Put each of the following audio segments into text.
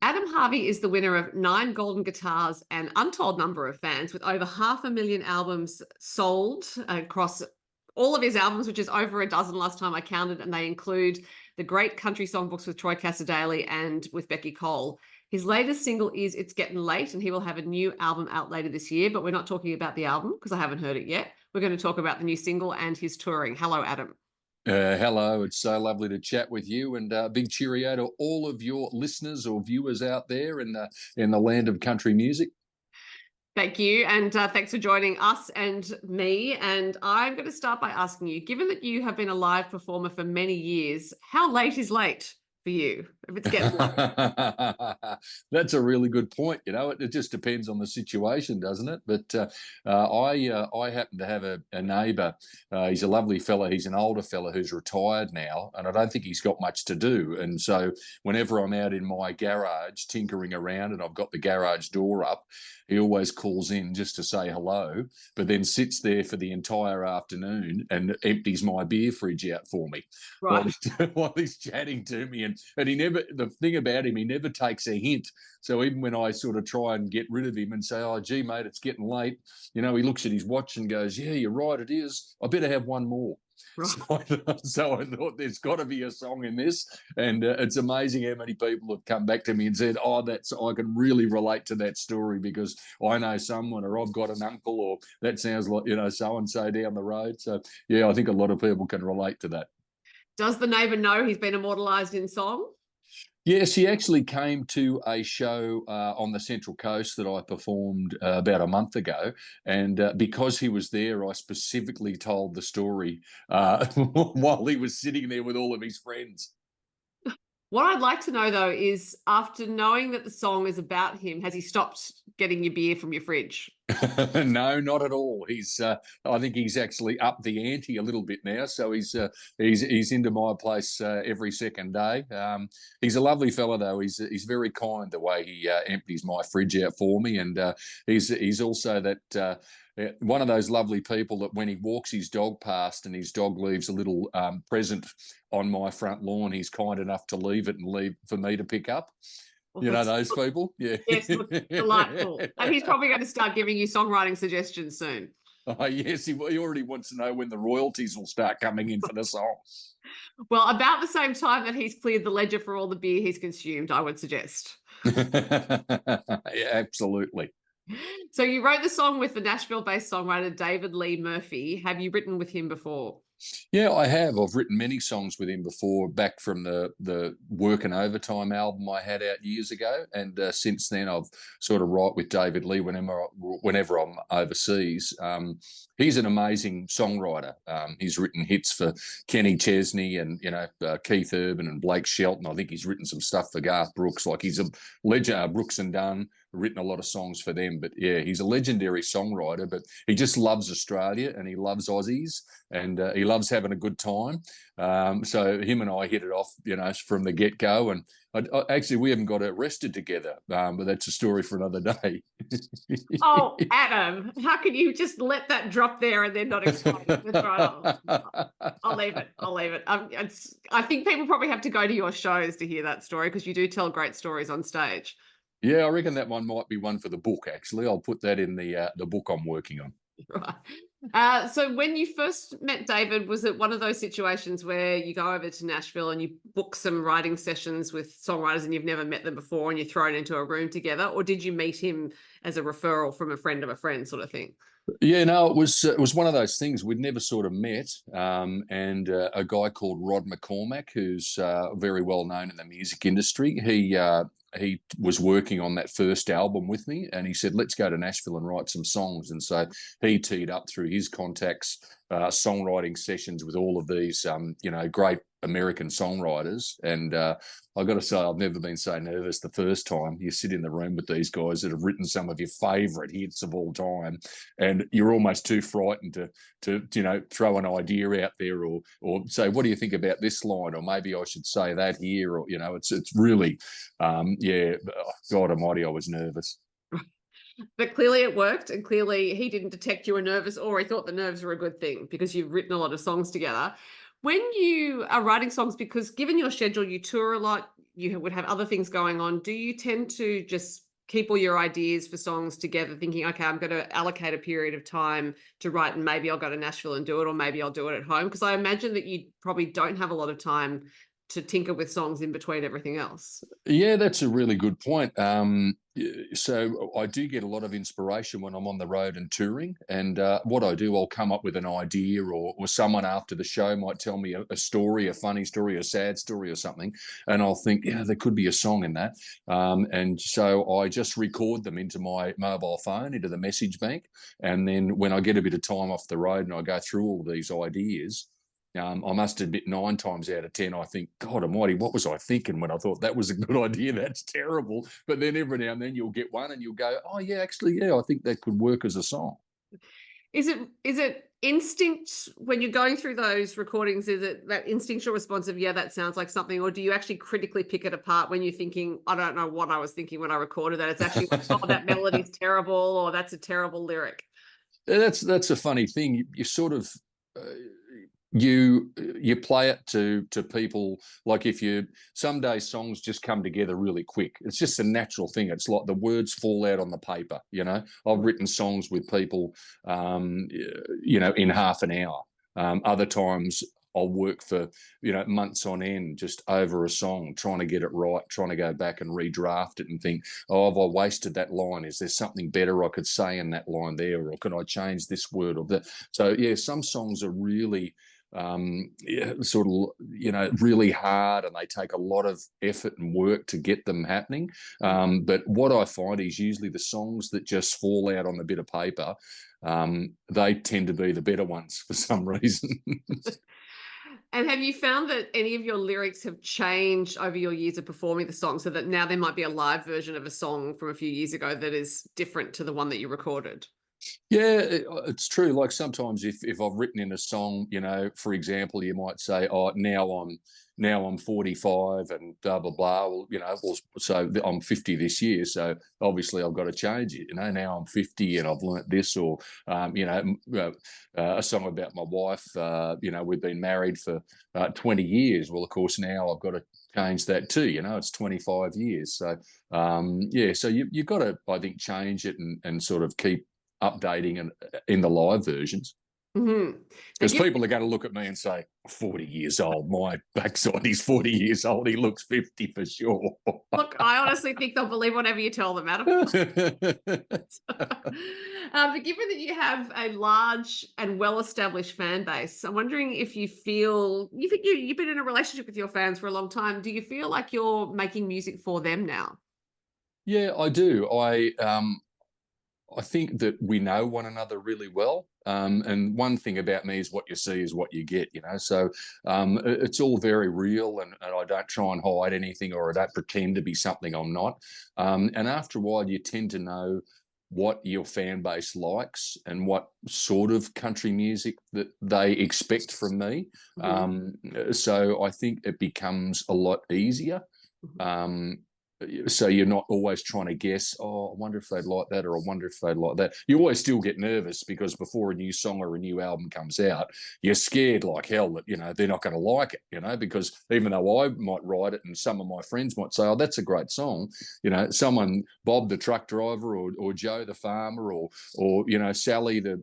Adam Harvey is the winner of 9 golden guitars and untold number of fans, with over 500,000 albums sold across all of his albums, which is over a dozen last time I counted, and they include the Great Country Songbooks with Cassar-Daley and with Beccy Cole. His latest single is It's Getting Late, and he will have a new album out later this year, but we're not talking about the album because I haven't heard it yet. We're going to talk about the new single and his touring. Hello, Adam. Hello, it's so lovely to chat with you, and big cheerio to all of your listeners or viewers out there in the land of country music. Thank you, and thanks for joining us and me. And I'm going to start by asking you, given that you have been a live performer for many years, how late is late for you if it's getting late? That's a really good point. It just depends on the situation, doesn't it? But I happen to have a neighbour. He's a lovely fella. He's an older fella who's retired now, and I don't think he's got much to do. And so whenever I'm out in my garage tinkering around and I've got the garage door up, he always calls in just to say hello, but then sits there for the entire afternoon and empties my beer fridge out for me, Right. while he's chatting to me. And he never, the thing about him, he never takes a hint. So even when I sort of try and get rid of him and say, "Oh, gee, mate, it's getting late," he looks at his watch and goes, "Yeah, you're right, it is. I better have one more." Right. So I thought there's got to be a song in this, and it's amazing how many people have come back to me and said, "Oh, I can really relate to that story because I know someone, or I've got an uncle, or that sounds like so and so down the road." So yeah, I think a lot of people can relate to that. Does the neighbour know he's been immortalised in song? Yes, he actually came to a show on the Central Coast that I performed about a month ago. And because he was there, I specifically told the story while he was sitting there with all of his friends. What I'd like to know, though, is after knowing that the song is about him, has he stopped getting your beer from your fridge? No, not at all. I think he's actually upped the ante a little bit now. So he's into my place every second day. He's a lovely fella, though. He's very kind the way he empties my fridge out for me, and he's also that. One of those lovely people that when he walks his dog past and his dog leaves a little present on my front lawn, he's kind enough to leave it and leave for me to pick up. Well, you know those people? Yeah. Yes, delightful. And he's probably going to start giving you songwriting suggestions soon. Oh, yes, he already wants to know when the royalties will start coming in for the song. Well, about the same time that he's cleared the ledger for all the beer he's consumed, I would suggest. Yeah, absolutely. So you wrote the song with the Nashville-based songwriter David Lee Murphy. Have you written with him before? Yeah, I have. I've written many songs with him before, back from the Work and Overtime album I had out years ago. And since then, I've sort of write with David Lee whenever I'm overseas. He's an amazing songwriter. He's written hits for Kenny Chesney and, Keith Urban and Blake Shelton. I think he's written some stuff for Garth Brooks. Like he's a legend, Brooks and Dunn, written a lot of songs for them. But yeah, he's a legendary songwriter, but he just loves Australia and he loves Aussies and he loves having a good time. So him and I hit it off, from the get-go. And actually, we haven't got arrested together, but that's a story for another day. Oh, Adam, how can you just let that drop there and then not explain it? That's right. I'll leave it. I think people probably have to go to your shows to hear that story because you do tell great stories on stage. Yeah, I reckon that one might be one for the book, actually. I'll put that in the book I'm working on. Right. So when you first met David, was it one of those situations where you go over to Nashville and you book some writing sessions with songwriters and you've never met them before and you're thrown into a room together? Or did you meet him as a referral from a friend of a friend sort of thing? Yeah, no, it was one of those things we'd never sort of met, and a guy called Rod McCormack, who's very well known in the music industry. He was working on that first album with me, and he said, "Let's go to Nashville and write some songs." And so he teed up through his contacts songwriting sessions with all of these, great American songwriters. And I got to say, I've never been so nervous the first time. You sit in the room with these guys that have written some of your favourite hits of all time, and you're almost too frightened to throw an idea out there or say, "What do you think about this line?" Or maybe I should say that here. Or it's really, God Almighty, I was nervous. But clearly it worked, and clearly he didn't detect you were nervous, or he thought the nerves were a good thing because you've written a lot of songs together. When you are writing songs, because given your schedule, you tour a lot, you would have other things going on, do you tend to just keep all your ideas for songs together, thinking, okay, I'm going to allocate a period of time to write, and maybe I'll go to Nashville and do it, or maybe I'll do it at home? Because I imagine that you probably don't have a lot of time to tinker with songs in between everything else. Yeah, that's a really good point. So I do get a lot of inspiration when I'm on the road and touring. And what I do, I'll come up with an idea, or someone after the show might tell me a story, a funny story, a sad story or something. And I'll think, yeah, there could be a song in that. And so I just record them into my mobile phone, into the message bank. And then when I get a bit of time off the road and I go through all these ideas, I must admit, 9 times out of 10, I think, God Almighty, what was I thinking when I thought that was a good idea? That's terrible. But then every now and then you'll get one and you'll go, oh yeah, actually, yeah, I think that could work as a song. Is it instinct when you're going through those recordings? Is it that instinctual response of, yeah, that sounds like something? Or do you actually critically pick it apart when you're thinking, I don't know what I was thinking when I recorded that? It's actually like, oh, that melody's terrible, or that's a terrible lyric. That's a funny thing. You sort of you play it to people. Like, if you, some days songs just come together really quick. It's just a natural thing. It's like the words fall out on the paper. I've written songs with people in half an hour. Other times I'll work for months on end just over a song, trying to get it right, trying to go back and redraft it and think, oh, have I wasted that line? Is there something better I could say in that line there, or can I change this word or that? So yeah, some songs are really sort of really hard, and they take a lot of effort and work to get them happening. But what I find is usually the songs that just fall out on the bit of paper, they tend to be the better ones for some reason. And have you found that any of your lyrics have changed over your years of performing the song, so that now there might be a live version of a song from a few years ago that is different to the one that you recorded? Yeah, it's true. Like, sometimes if I've written in a song, for example, you might say, oh, now I'm 45 and blah blah blah. So I'm 50 this year, so obviously I've got to change it. Now I'm 50 and I've learnt this, or a song about my wife. We've been married for 20 years. Well, of course, now I've got to change that too. It's 25 years. So so you've got to, I think, change it and sort of keep updating and in the live versions. Mm-hmm. Because people are going to look at me and say, 40 years old, my backside, he's 40 years old, he looks 50 for sure. Look, I honestly think they'll believe whatever you tell them, Adam. But given that you have a large and well-established fan base, I'm wondering if you think you've been in a relationship with your fans for a long time. Do you feel like you're making music for them now? Yeah, I do. I think that we know one another really well. And one thing about me is what you see is what you get, So it's all very real, and I don't try and hide anything, or I don't pretend to be something I'm not. And after a while, you tend to know what your fan base likes and what sort of country music that they expect from me. So I think it becomes a lot easier. So you're not always trying to guess, oh, I wonder if they'd like that, or I wonder if they'd like that. You always still get nervous, because before a new song or a new album comes out, you're scared like hell that, they're not going to like it, because even though I might write it and some of my friends might say, oh, that's a great song, someone, Bob the truck driver, or Joe the farmer, or Sally the,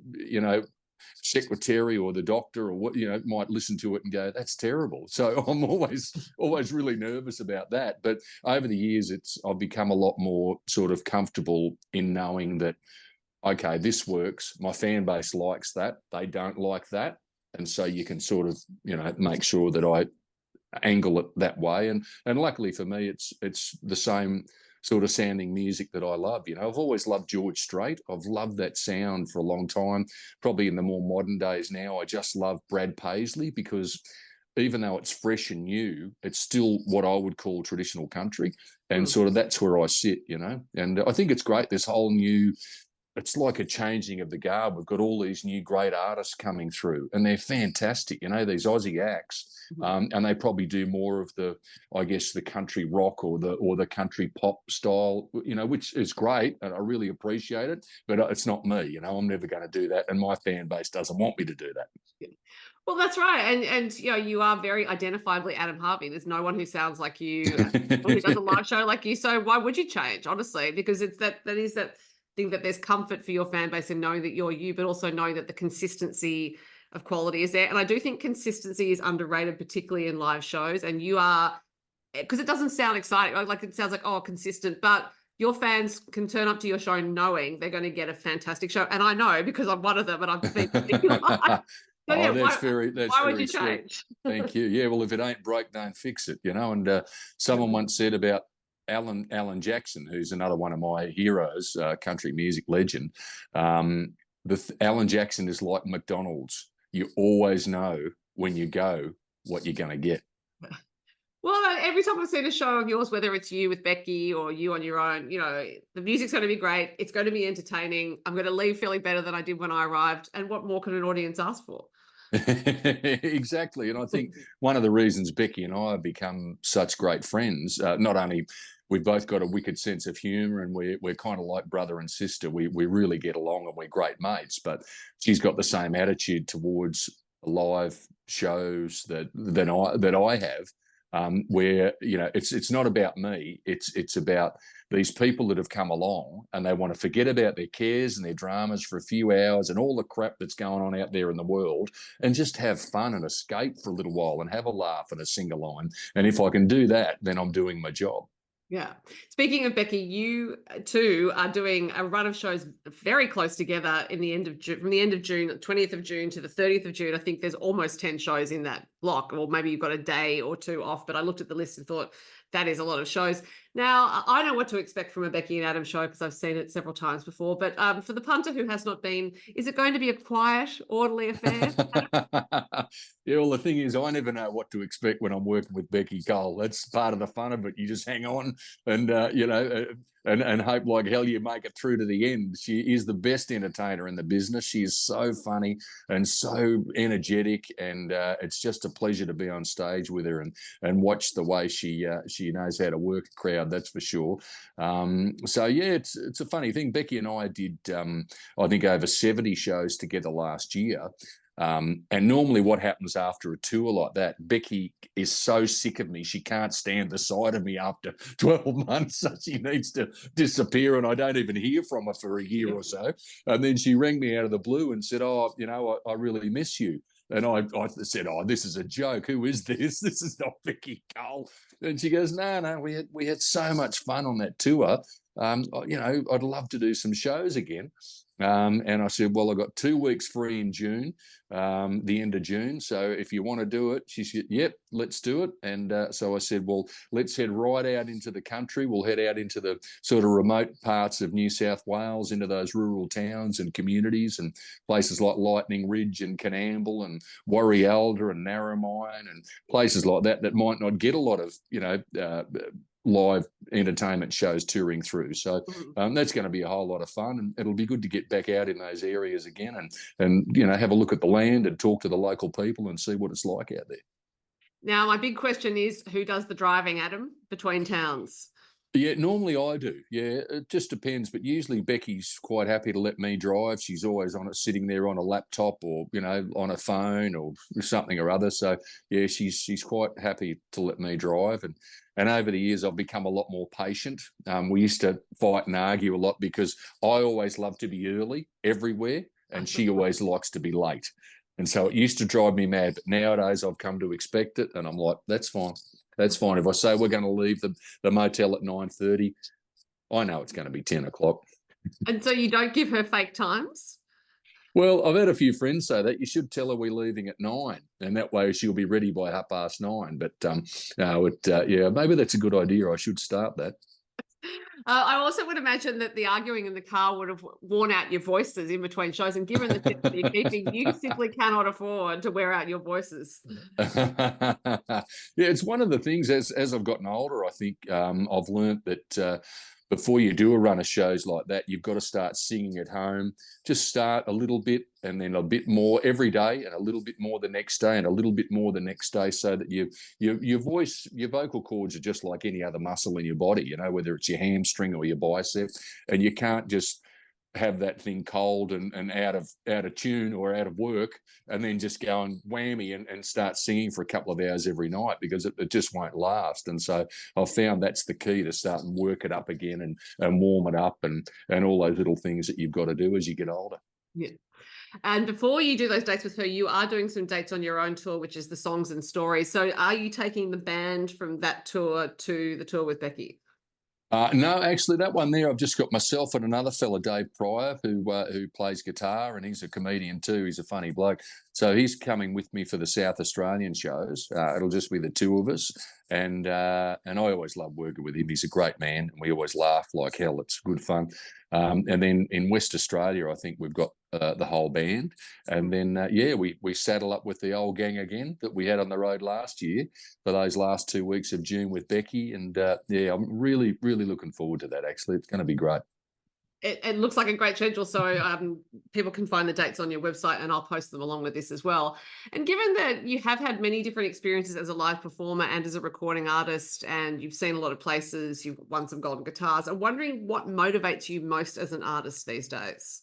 secretary, or the doctor, or what, might listen to it and go, that's terrible. So I'm always really nervous about that. But over the years, I've become a lot more sort of comfortable in knowing that, okay, this works, my fan base likes that, they don't like that, and so you can sort of make sure that I angle it that way. And luckily for me, it's the same sort of sounding music that I love. I've always loved George Strait. I've loved that sound for a long time. Probably in the more modern days now, I just love Brad Paisley, because even though it's fresh and new, it's still what I would call traditional country. And sort of that's where I sit, And I think it's great, this whole new it's like a changing of the guard. We've got all these new great artists coming through, and they're fantastic. You know, these Aussie acts, and they probably do more of the, I guess, the country rock or the country pop style. You know, which is great, and I really appreciate it. But it's not me. You know, I'm never going to do that, and my fan base doesn't want me to do that. Well, that's right. And you know, you are very identifiably Adam Harvey. There's no one who sounds like you or who does a live show like you. So why would you change, honestly? Because it's that is that thing that there's comfort for your fan base in knowing that you're you, but also knowing that the consistency of quality is there. And I do think consistency is underrated, particularly in live shows. And you are, because it doesn't sound exciting, like it sounds like, oh, consistent, but your fans can turn up to your show knowing they're going to get a fantastic show. And I know because I'm one of them and I've been so yeah, why would you change? Thank you. Yeah, well, if it ain't broke, don't fix it, you know. And someone once said about Alan Jackson, who's another one of my heroes, country music legend. Alan Jackson is like McDonald's. You always know when you go what you're going to get. Well, every time I've seen a show of yours, whether it's you with Beccy or you on your own, you know, the music's going to be great. It's going to be entertaining. I'm going to leave feeling better than I did when I arrived. And what more can an audience ask for? Exactly. And I think one of the reasons Beccy and I have become such great friends, not only we've both got a wicked sense of humour and we're kind of like brother and sister. We really get along and we're great mates, but she's got the same attitude towards live shows that I have. Where, you know, it's not about me, it's about these people that have come along and they want to forget about their cares and their dramas for a few hours and all the crap that's going on out there in the world and just have fun and escape for a little while and have a laugh and a sing-along. And if I can do that, then I'm doing my job. Yeah. Speaking of Beccy, you too are doing a run of shows very close together in the end of June, from the end of June, 20th of June to the 30th of June. I think there's almost 10 shows in that block, or maybe you've got a day or two off, but I looked at the list and thought that is a lot of shows. Now, I know what to expect from a Beccy and Adam show because I've seen it several times before, but for the punter who has not been, is it going to be a quiet, orderly affair? Yeah, well, the thing is, I never know what to expect when I'm working with Beccy Cole. That's part of the fun of it. You just hang on and, you know, and hope like hell you make it through to the end. She is the best entertainer in the business. She is so funny and so energetic, and it's just a pleasure to be on stage with her and watch the way she knows how to work a crowd. That's for sure. So yeah, it's a funny thing. Beccy and I did I think over 70 shows together last year. And normally what happens after a tour like that, Beccy is so sick of me, she can't stand the sight of me after 12 months, so she needs to disappear and I don't even hear from her for a year or so. And then she rang me out of the blue and said, oh, you know, I really miss you. And I said, oh, this is a joke. Who is this? This is not Beccy Cole. And she goes, no, we had so much fun on that tour. You know, I'd love to do some shows again. And I said, well, I've got 2 weeks free in June, the end of June. So if you want to do it, she said, yep, let's do it. And so I said, well, let's head right out into the country. We'll head out into the sort of remote parts of New South Wales, into those rural towns and communities and places like Lightning Ridge and Canamble and Warrialda and Narromine and places like that might not get a lot of, you know, live entertainment shows touring through. So that's going to be a whole lot of fun, and it'll be good to get back out in those areas again and you know, have a look at the land and talk to the local people and see what it's like out there. Now, my big question is, who does the driving, Adam, between towns? Yeah, normally I do. Yeah, it just depends. But usually Beccy's quite happy to let me drive. She's always on it, sitting there on a laptop or, you know, on a phone or something or other. So yeah, she's quite happy to let me drive. And over the years, I've become a lot more patient. We used to fight and argue a lot because I always love to be early everywhere, and she always likes to be late. And so it used to drive me mad. But nowadays I've come to expect it, and I'm like, that's fine. That's fine. If I say we're going to leave the motel at 9:30, I know it's going to be 10 o'clock. And so you don't give her fake times? Well, I've had a few friends say that. You should tell her we're leaving at 9, and that way she'll be ready by 9:30. But no, yeah, maybe that's a good idea. I should start that. I also would imagine that the arguing in the car would have worn out your voices in between shows, and given the tips that you're keeping, you simply cannot afford to wear out your voices. Yeah, it's one of the things as I've gotten older, I think I've learned that before you do a run of shows like that, you've got to start singing at home. Just start a little bit and then a bit more every day, and a little bit more the next day, and a little bit more the next day, so that your voice, your vocal cords are just like any other muscle in your body, you know, whether it's your hamstring or your bicep, and you can't just have that thing cold and out of tune or out of work, and then just go and whammy and start singing for a couple of hours every night, because it just won't last. And so I've found that's the key, to start and work it up again, and warm it up, and all those little things that you've got to do as you get older. Yeah. And before you do those dates with her, you are doing some dates on your own tour, which is the Songs and Stories. So are you taking the band from that tour to the tour with Beccy? No, actually, that one there, I've just got myself and another fella, Dave Pryor, who plays guitar, and he's a comedian too. He's a funny bloke. So he's coming with me for the South Australian shows. It'll just be the two of us, and I always love working with him. He's a great man, and we always laugh like hell. It's good fun. And then in West Australia, I think we've got the whole band, and then we saddle up with the old gang again that we had on the road last year for those last 2 weeks of June with Beccy, and I'm really looking forward to that. Actually, it's going to be great. It looks like a great schedule. So people can find the dates on your website, and I'll post them along with this as well. And given that you have had many different experiences as a live performer and as a recording artist, and you've seen a lot of places, you've won some golden guitars, I'm wondering what motivates you most as an artist these days?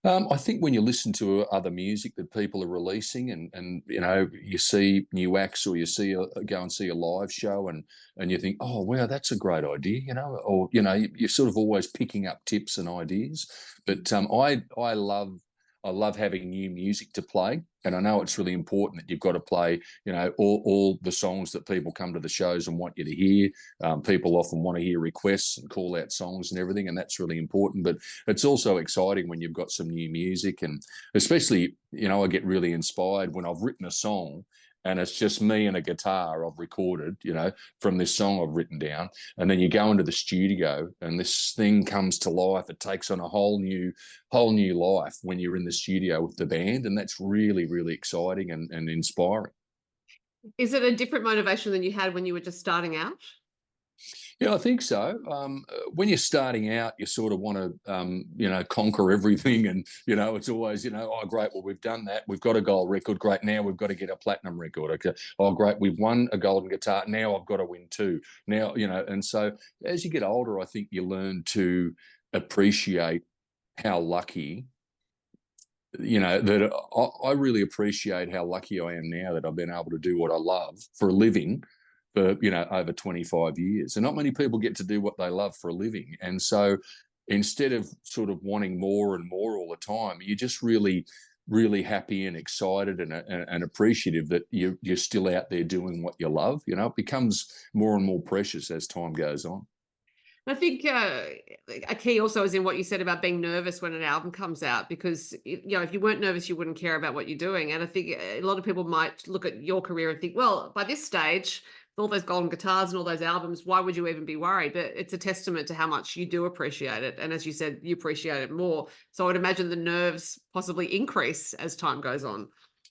I think when you listen to other music that people are releasing, and you know, you see new acts, or you go and see a live show, and you think, oh wow, that's a great idea, you know, or you know, you're sort of always picking up tips and ideas. But I love having new music to play, and I know it's really important that you've got to play, you know, all the songs that people come to the shows and want you to hear. People often want to hear requests and call out songs and everything, and that's really important. But it's also exciting when you've got some new music, and especially, you know, I get really inspired when I've written a song and it's just me and a guitar I've recorded, you know, from this song I've written down. And then you go into the studio and this thing comes to life. It takes on a whole new life when you're in the studio with the band. And that's really exciting and inspiring. Is it a different motivation than you had when you were just starting out? Yeah, I think so. When you're starting out, you sort of want to, you know, conquer everything, and you know, it's always, you know, oh great, well we've done that, we've got a gold record, great, now we've got to get a platinum record. Okay, oh great, we've won a golden guitar, now I've got to win two. Now, you know, and so as you get older, I think you learn to appreciate how lucky, you know, that I really appreciate how lucky I am now that I've been able to do what I love for a living for, you know, over 25 years. And not many people get to do what they love for a living. And so instead of sort of wanting more and more all the time, you're just really happy and excited and appreciative that you're still out there doing what you love. You know, it becomes more and more precious as time goes on. I think a key also is in what you said about being nervous when an album comes out, because, you know, if you weren't nervous, you wouldn't care about what you're doing. And I think a lot of people might look at your career and think, well, by this stage, with all those golden guitars and all those albums, why would you even be worried? But it's a testament to how much you do appreciate it. And as you said, you appreciate it more. So I would imagine the nerves possibly increase as time goes on.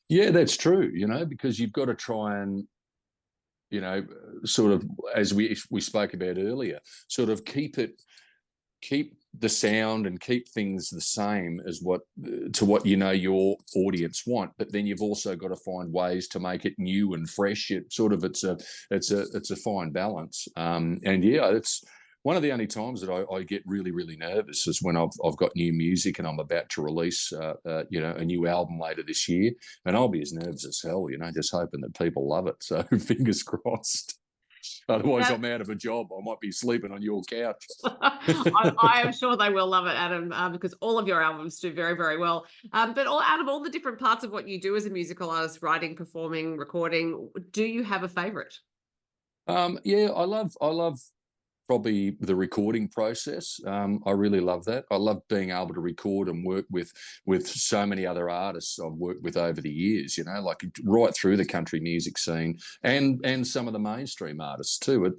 Yeah, that's true, you know, because you've got to try and, you know, sort of, as we spoke about earlier, sort of keep the sound and keep things the same as what you know your audience want, but then you've also got to find ways to make it new and fresh. It's a fine balance. And yeah, it's one of the only times that I get really nervous is when I've got new music and I'm about to release you know, a new album later this year, and I'll be as nervous as hell, you know, just hoping that people love it. So fingers crossed. Otherwise, I'm out of a job. I might be sleeping on your couch. I am sure they will love it, Adam, because all of your albums do very well. But out of all the different parts of what you do as a musical artist, writing, performing, recording, do you have a favorite? Yeah, I love probably the recording process. I really love that. I love being able to record and work with so many other artists I've worked with over the years, you know, like right through the country music scene and some of the mainstream artists too.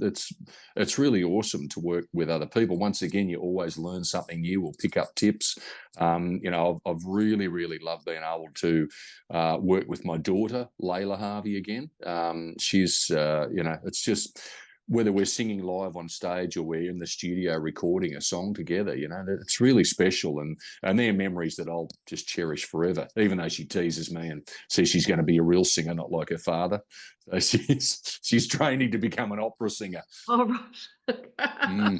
It's really awesome to work with other people. Once again, you always learn something new or pick up tips. You know, I've really loved being able to work with my daughter, Layla Harvey, again. She's, you know, it's just whether we're singing live on stage or we're in the studio recording a song together, it's really special. And they're memories that I'll just cherish forever, even though she teases me and says she's going to be a real singer, not like her father. So she's training to become an opera singer. Oh, right.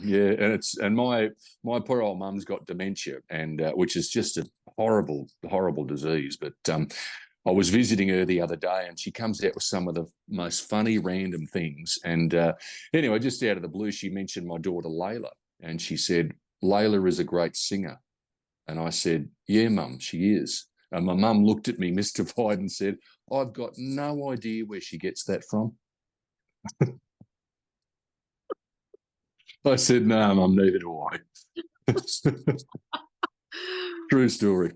Yeah, and my poor old mum's got dementia, and which is just a horrible disease. But I was visiting her the other day, and she comes out with some of the most funny random things. And anyway, just out of the blue, she mentioned my daughter Layla, and she said, "Layla is a great singer." And I said, "Yeah, Mum, she is." And my mum looked at me mystified and said, "I've got no idea where she gets that from." I said, "No, Mum, neither do I." True story.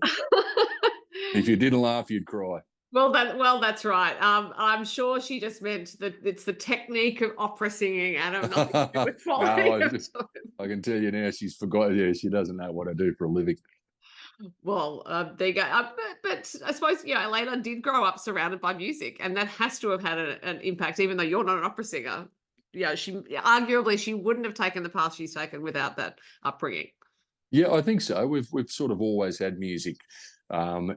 If you didn't laugh, you'd cry. Well, that's right. I'm sure she just meant that it's the technique of opera singing, Adam, nothing to do with quality of time. I can tell you now, she's forgotten. Yeah, she doesn't know what I do for a living. Well, there you go. But I suppose, Layla did grow up surrounded by music, and that has to have had an impact, even though you're not an opera singer. Yeah, she wouldn't have taken the path she's taken without that upbringing. Yeah, I think so. We've sort of always had music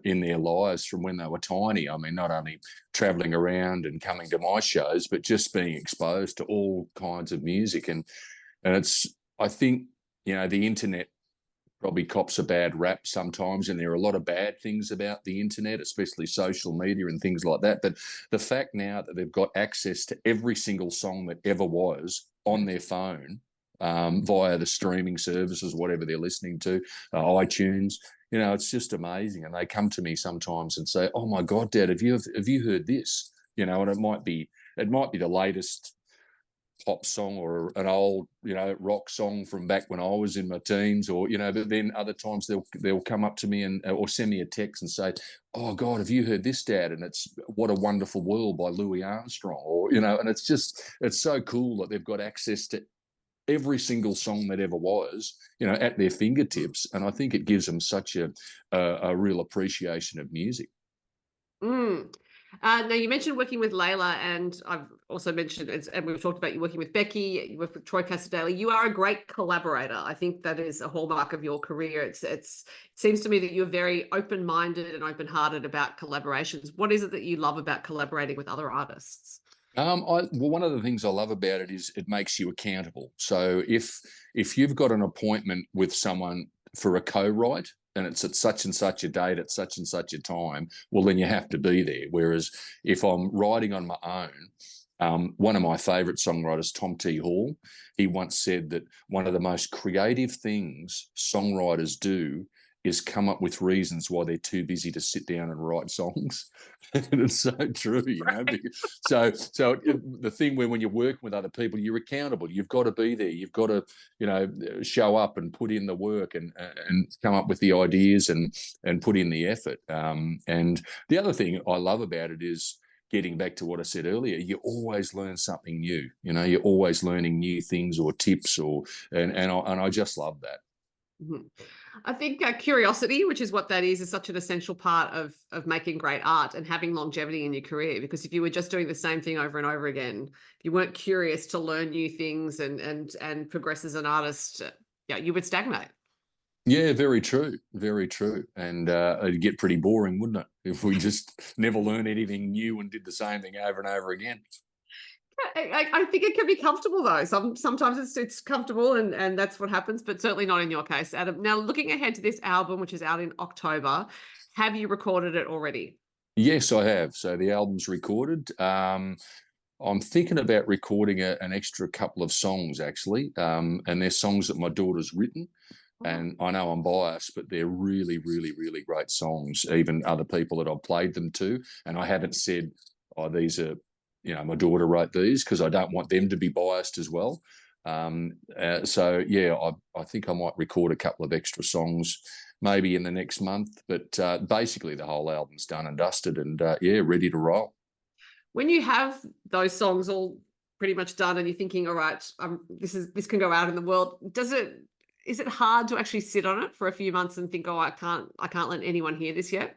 in their lives from when they were tiny. I mean, not only traveling around and coming to my shows, but just being exposed to all kinds of music. And it's, I think, the internet probably cops a bad rap sometimes, and there are a lot of bad things about the internet, especially social media and things like that. But the fact now that they've got access to every single song that ever was on their phone via the streaming services, whatever they're listening to, iTunes, it's just amazing. And they come to me sometimes and say, "Oh my God, Dad, have you heard this?" And it might be the latest pop song or an old rock song from back when I was in my teens, or but then other times they'll come up to me and or send me a text and say, "Oh God, have you heard this, Dad?" And it's "What a Wonderful World" by Louis Armstrong, or and it's so cool that they've got access to every single song that ever was at their fingertips. And I think it gives them such a real appreciation of music. Mm. Now, you mentioned working with Layla, and I've also mentioned, and we've talked about you working with Beccy, you work with Troy Cassar-Daley. You are a great collaborator. I think that is a hallmark of your career. It seems to me that you're very open-minded and open-hearted about collaborations. What is it that you love about collaborating with other artists? One of the things I love about it is it makes you accountable. So if you've got an appointment with someone for a co-write, and it's at such and such a date at such and such a time, well, then you have to be there. Whereas if I'm writing on my own, one of my favourite songwriters, Tom T. Hall, he once said that one of the most creative things songwriters do is come up with reasons why they're too busy to sit down and write songs. And it's so true, Right. So the thing where when you're working with other people, you're accountable. You've got to be there. You've got to, show up and put in the work and come up with the ideas and put in the effort. And the other thing I love about it is, getting back to what I said earlier, you always learn something new. You're always learning new things or tips, and I just love that. Mhm. I think curiosity, which is what that is such an essential part of making great art and having longevity in your career. Because if you were just doing the same thing over and over again, if you weren't curious to learn new things and progress as an artist, you would stagnate. Yeah, very true, very true. And it'd get pretty boring, wouldn't it, if we just never learned anything new and did the same thing over and over again? I think it can be comfortable though. Sometimes it's comfortable and that's what happens, but certainly not in your case, Adam. Now, looking ahead to this album, which is out in October, have you recorded it already? Yes, I have. So the album's recorded. I'm thinking about recording an extra couple of songs, actually. And they're songs that my daughter's written. Oh, And I know I'm biased, but they're really, really, really great songs, even other people that I've played them to. And I haven't said, "Oh, these are, my daughter wrote these," because I don't want them to be biased as well. So, yeah, I think I might record a couple of extra songs maybe in the next month. But basically, the whole album's done and dusted and, yeah, ready to roll. when you have those songs all pretty much done and you're thinking, all right, this can go out in the world, is it hard to actually sit on it for a few months and think, oh, I can't let anyone hear this yet?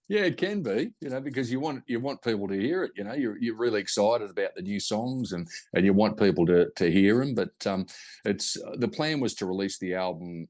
Yeah, it can be, because you want people to hear it. You're really excited about the new songs, and you want people to hear them. But it's the plan was to release the album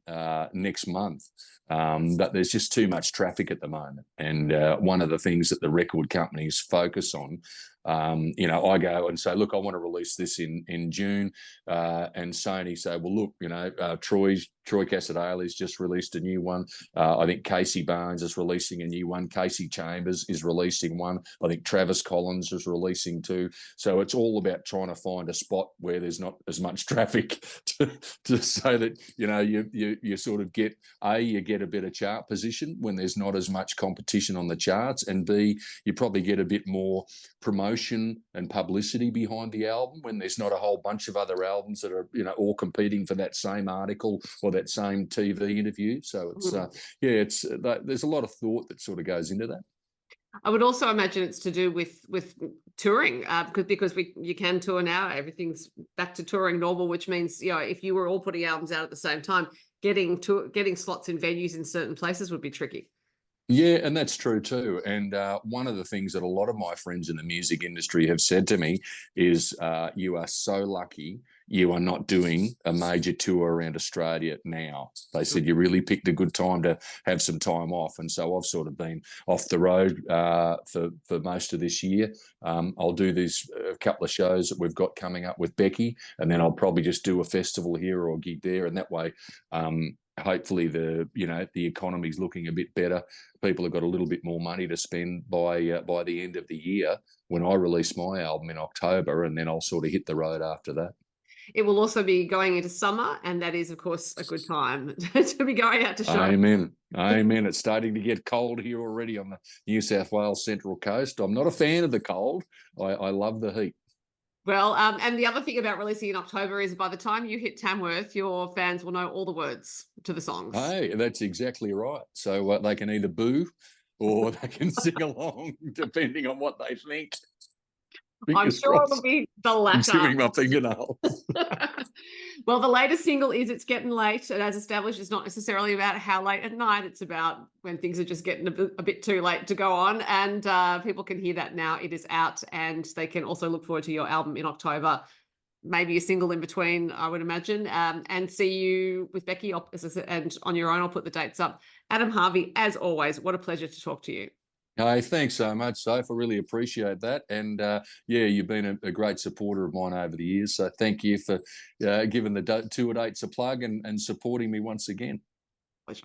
next month, but there's just too much traffic at the moment. And one of the things that the record companies focus on, I go and say, look, I want to release this in June, and Sony say, well, look, Troy Cassar-Daley's just released a new one. I think Casey Barnes is releasing a new one. Casey Chambers is releasing one. I think Travis Collins is releasing two. So it's all about trying to find a spot where there's not as much traffic to so that you sort of get you get a better chart position when there's not as much competition on the charts, and B, you probably get a bit more promotion and publicity behind the album when there's not a whole bunch of other albums that are all competing for that same article or that same TV interview. So it's there's a lot of thought that sort of goes into that. I would also imagine it's to do with touring, because you can tour now. Everything's back to touring normal, which means if you were all putting albums out at the same time, getting slots in venues in certain places would be tricky. Yeah, and that's true too. And one of the things that a lot of my friends in the music industry have said to me is, you are so lucky you are not doing a major tour around Australia now. They said you really picked a good time to have some time off. And so I've sort of been off the road for most of this year. I'll do these a couple of shows that we've got coming up with Beccy, and then I'll probably just do a festival here or a gig there. And that way, hopefully the economy's looking a bit better. People have got a little bit more money to spend by the end of the year when I release my album in October, and then I'll sort of hit the road after that. It will also be going into summer, and that is, of course, a good time to be going out to show. Amen. It's starting to get cold here already on the New South Wales Central Coast. I'm not a fan of the cold. I love the heat. Well, and the other thing about releasing in October is by the time you hit Tamworth, your fans will know all the words to the songs. Hey, that's exactly right. So they can either boo or they can sing along, depending on what they think. I'm sure it'll be the latter. Chewing my fingernails. Well, the latest single is It's Getting Late. And as established, it's not necessarily about how late at night. It's about when things are just getting a bit too late to go on. And people can hear that now. It is out, and they can also look forward to your album in October. Maybe a single in between, I would imagine, and see you with Beccy. And on your own, I'll put the dates up. Adam Harvey, as always, what a pleasure to talk to you. Hey, thanks so much, Soph. I really appreciate that. And you've been a great supporter of mine over the years. So thank you for giving the tour dates a plug and supporting me once again. Pleasure.